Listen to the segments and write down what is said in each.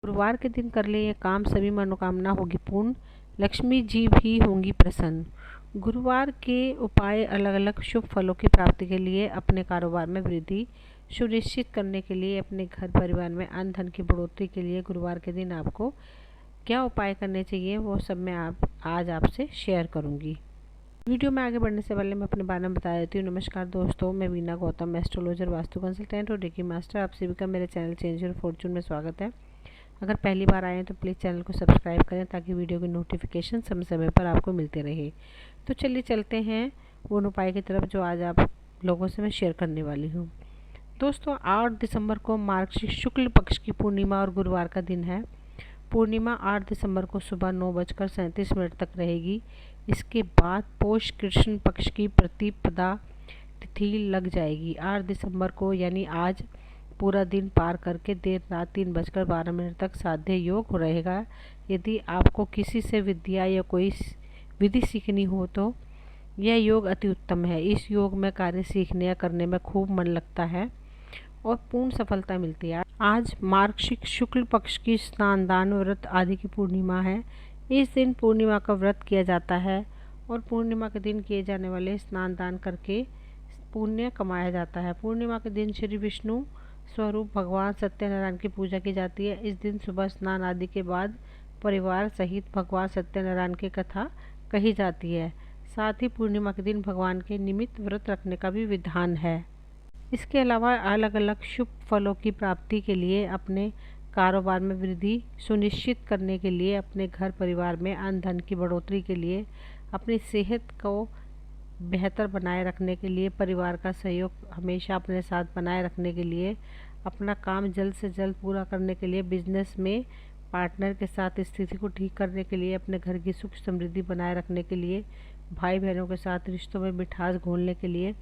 गुरुवार के दिन कर ले ये काम, सभी मनोकामना होगी पूर्ण, लक्ष्मी जी भी होंगी प्रसन्न। गुरुवार के उपाय अलग अलग शुभ फलों की प्राप्ति के लिए, अपने कारोबार में वृद्धि सुनिश्चित करने के लिए, अपने घर परिवार में अन्न धन की बढ़ोतरी के लिए गुरुवार के दिन आपको क्या उपाय करने चाहिए वो सब मैं आज आपसे शेयर करूंगी। वीडियो में आगे बढ़ने से पहले मैं अपने बारे में बता देती हूँ। नमस्कार दोस्तों, मैं वीना गौतम, एस्ट्रोलॉजर, वास्तु कंसल्टेंट और रेकी मास्टर। आप सभी का मेरे चैनल चेंज योर फॉर्चून में स्वागत है। अगर पहली बार आए हैं तो प्लीज़ चैनल को सब्सक्राइब करें ताकि वीडियो की नोटिफिकेशन समय समय पर आपको मिलते रहे। तो चलिए चलते हैं उन उपाय की तरफ जो आज आप लोगों से मैं शेयर करने वाली हूँ। दोस्तों, 8 दिसंबर को मार्गशीर्ष शुक्ल पक्ष की पूर्णिमा और गुरुवार का दिन है। पूर्णिमा 8 दिसंबर को सुबह 9:37 तक रहेगी। इसके बाद पोष कृष्ण पक्ष की प्रतिपदा तिथि लग जाएगी। 8 दिसंबर को यानी आज पूरा दिन पार करके देर रात 3:12 तक साध्य योग रहेगा। यदि आपको किसी से विद्या या कोई विधि सीखनी हो तो यह योग अति उत्तम है। इस योग में कार्य सीखने या करने में खूब मन लगता है और पूर्ण सफलता मिलती है। आज मार्गशीर्ष शुक्ल पक्ष की स्नान दान व्रत आदि की पूर्णिमा है। इस दिन पूर्णिमा का व्रत किया जाता है और पूर्णिमा के दिन किए जाने वाले स्नान दान करके पुण्य कमाया जाता है। पूर्णिमा के दिन श्री विष्णु स्वरूप भगवान सत्यनारायण की पूजा की जाती है। इस दिन सुबह स्नान आदि के बाद परिवार सहित भगवान सत्यनारायण की कथा कही जाती है। साथ ही पूर्णिमा के दिन भगवान के निमित्त व्रत रखने का भी विधान है। इसके अलावा अलग अलग शुभ फलों की प्राप्ति के लिए, अपने कारोबार में वृद्धि सुनिश्चित करने के लिए, अपने घर परिवार में अन्न धन की बढ़ोतरी के लिए, अपनी सेहत को बेहतर बनाए रखने के लिए, परिवार का सहयोग हमेशा अपने साथ बनाए रखने के लिए, अपना काम जल्द से जल्द पूरा करने के लिए, बिजनेस में पार्टनर के साथ स्थिति को ठीक करने के लिए, अपने घर की सुख समृद्धि बनाए रखने के लिए, भाई बहनों के साथ रिश्तों में मिठास घोलने के लिए,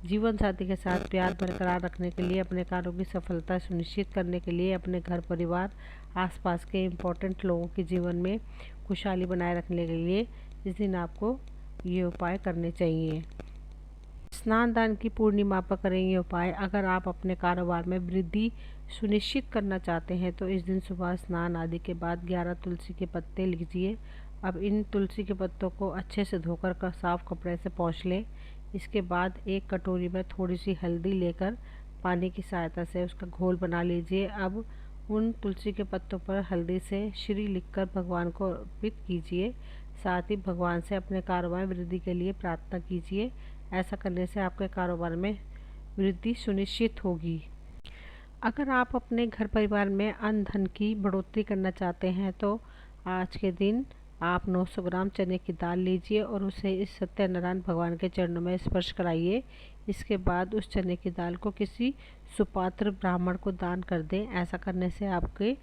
जीवन साथी के साथ प्यार बरकरार रखने के लिए, अपने कार्यों की सफलता सुनिश्चित करने के लिए, अपने घर परिवार आसपास के इम्पोर्टेंट लोगों के जीवन में खुशहाली बनाए रखने के लिए इस दिन आपको ये उपाय करने चाहिए। स्नान दान की पूर्णिमा पर करें ये उपाय। अगर आप अपने कारोबार में वृद्धि सुनिश्चित करना चाहते हैं तो इस दिन सुबह स्नान आदि के बाद 11 तुलसी के पत्ते लीजिए। अब इन तुलसी के पत्तों को अच्छे से धोकर साफ कपड़े से पोंछ लें। इसके बाद एक कटोरी में थोड़ी सी हल्दी लेकर पानी की सहायता से उसका घोल बना लीजिए। अब उन तुलसी के पत्तों पर हल्दी से श्री लिखकर भगवान को अर्पित कीजिए। साथ ही भगवान से अपने कारोबार में वृद्धि के लिए प्रार्थना कीजिए। ऐसा करने से आपके कारोबार में वृद्धि सुनिश्चित होगी। अगर आप अपने घर परिवार में अन्न धन की बढ़ोतरी करना चाहते हैं तो आज के दिन आप 900 ग्राम चने की दाल लीजिए और उसे इस सत्यनारायण भगवान के चरणों में स्पर्श कराइए। इसके बाद उस चने की दाल को किसी सुपात्र ब्राह्मण को दान कर दें। ऐसा करने से आपके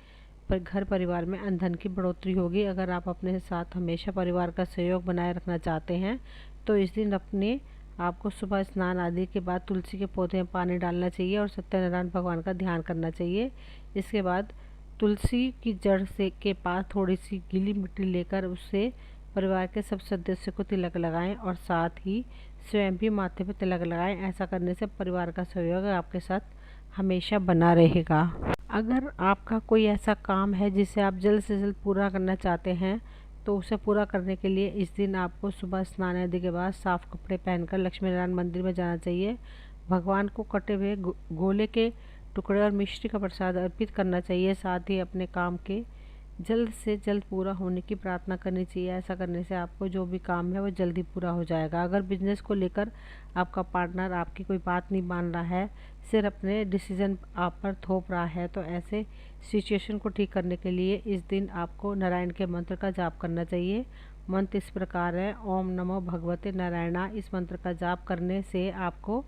घर परिवार में अन्न धन की बढ़ोतरी होगी। अगर आप अपने साथ हमेशा परिवार का सहयोग बनाए रखना चाहते हैं तो इस दिन आपको सुबह स्नान आदि के बाद तुलसी के पौधे में पानी डालना चाहिए और सत्यनारायण भगवान का ध्यान करना चाहिए। इसके बाद तुलसी की जड़ से के पास थोड़ी सी गीली मिट्टी लेकर उससे परिवार के सब सदस्यों को तिलक लगाएं और साथ ही स्वयं भी माथे पर तिलक लगाएं। ऐसा करने से परिवार का सहयोग आपके साथ हमेशा बना रहेगा। अगर आपका कोई ऐसा काम है जिसे आप जल्द से जल्द पूरा करना चाहते हैं तो उसे पूरा करने के लिए इस दिन आपको सुबह स्नान आदि के बाद साफ कपड़े पहनकर लक्ष्मी नारायण मंदिर में जाना चाहिए। भगवान को कटे हुए गोले के टुकड़े और मिश्री का प्रसाद अर्पित करना चाहिए। साथ ही अपने काम के जल्द से जल्द पूरा होने की प्रार्थना करनी चाहिए। ऐसा करने से आपको जो भी काम है वो जल्दी पूरा हो जाएगा। अगर बिजनेस को लेकर आपका पार्टनर आपकी कोई बात नहीं मान रहा है, सिर्फ अपने डिसीजन आप पर थोप रहा है, तो ऐसे सिचुएशन को ठीक करने के लिए इस दिन आपको नारायण के मंत्र का जाप करना चाहिए। मंत्र इस प्रकार है: ओम नमो भगवते नारायणा। इस मंत्र का जाप करने से आपको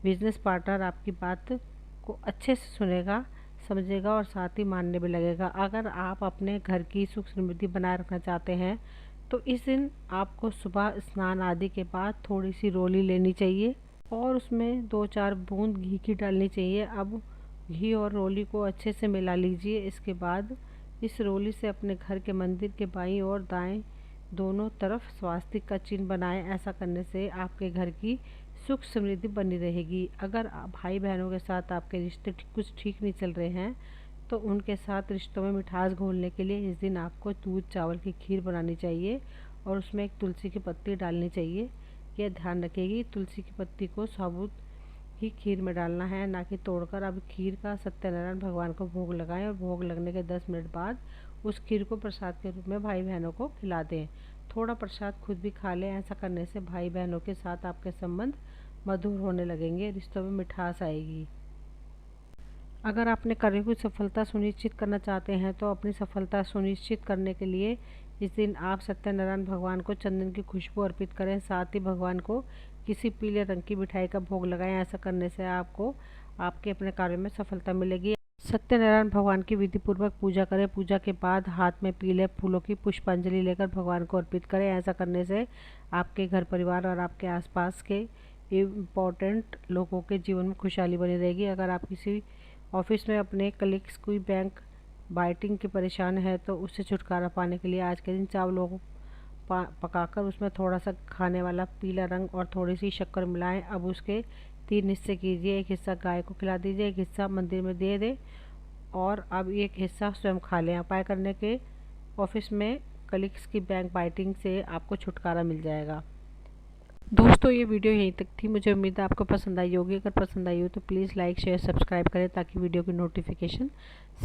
बिजनेस पार्टनर आपकी बात को अच्छे से सुनेगा, समझेगा और साथ ही मानने भी लगेगा। अगर आप अपने घर की सुख समृद्धि बनाए रखना चाहते हैं तो इस दिन आपको सुबह स्नान आदि के बाद थोड़ी सी रोली लेनी चाहिए और उसमें 2-4 बूंद घी की डालनी चाहिए। अब घी और रोली को अच्छे से मिला लीजिए। इसके बाद इस रोली से अपने घर के मंदिर के बाईं और दाएं दोनों तरफ स्वास्तिक का चिन्ह बनाएं। ऐसा करने से आपके घर की सुख समृद्धि बनी रहेगी। अगर भाई बहनों के साथ आपके रिश्ते कुछ ठीक नहीं चल रहे हैं दोस्तों, उनके साथ रिश्तों में मिठास घोलने के लिए इस दिन आपको दूध चावल की खीर बनानी चाहिए और उसमें एक तुलसी की पत्ती डालनी चाहिए। यह ध्यान रखिएगी, तुलसी की पत्ती को साबुत ही खीर में डालना है, ना कि तोड़कर। अब खीर का सत्यनारायण भगवान को भोग लगाएं और भोग लगने के 10 मिनट बाद उस खीर को प्रसाद के रूप में भाई बहनों को खिला दें। थोड़ा प्रसाद खुद भी खा लें। ऐसा करने से भाई बहनों के साथ आपके संबंध मधुर होने लगेंगे, रिश्तों में मिठास आएगी। अगर अपने कार्यों की सफलता सुनिश्चित करना चाहते हैं तो अपनी सफलता सुनिश्चित करने के लिए इस दिन आप सत्यनारायण भगवान को चंदन की खुशबू अर्पित करें। साथ ही भगवान को किसी पीले रंग की मिठाई का भोग लगाएं। ऐसा करने से आपको आपके अपने कार्यों में सफलता मिलेगी। सत्यनारायण भगवान की विधि पूर्वक पूजा करें। पूजा के बाद हाथ में पीले फूलों की पुष्पांजलि लेकर भगवान को अर्पित करें। ऐसा करने से आपके घर परिवार और आपके आसपास के इम्पोर्टेंट लोगों के जीवन में खुशहाली बनी रहेगी। अगर आप किसी ऑफिस में अपने कलीग्स कोई बैंक बाइटिंग की परेशान है तो उससे छुटकारा पाने के लिए आज के दिन चावलों को पकाकर उसमें थोड़ा सा खाने वाला पीला रंग और थोड़ी सी शक्कर मिलाएं। अब उसके 3 हिस्से कीजिए। एक हिस्सा गाय को खिला दीजिए, एक हिस्सा मंदिर में दे दें और अब एक हिस्सा स्वयं खा लें। उपाय करने के ऑफिस में कलीग्स की बैंक बाइटिंग से आपको छुटकारा मिल जाएगा। दोस्तों, ये वीडियो यहीं तक थी। मुझे उम्मीद है आपको पसंद आई होगी। अगर पसंद आई हो तो प्लीज़ लाइक शेयर सब्सक्राइब करें ताकि वीडियो की नोटिफिकेशन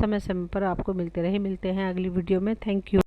समय समय पर आपको मिलते रहे। मिलते हैं अगली वीडियो में। Thank you.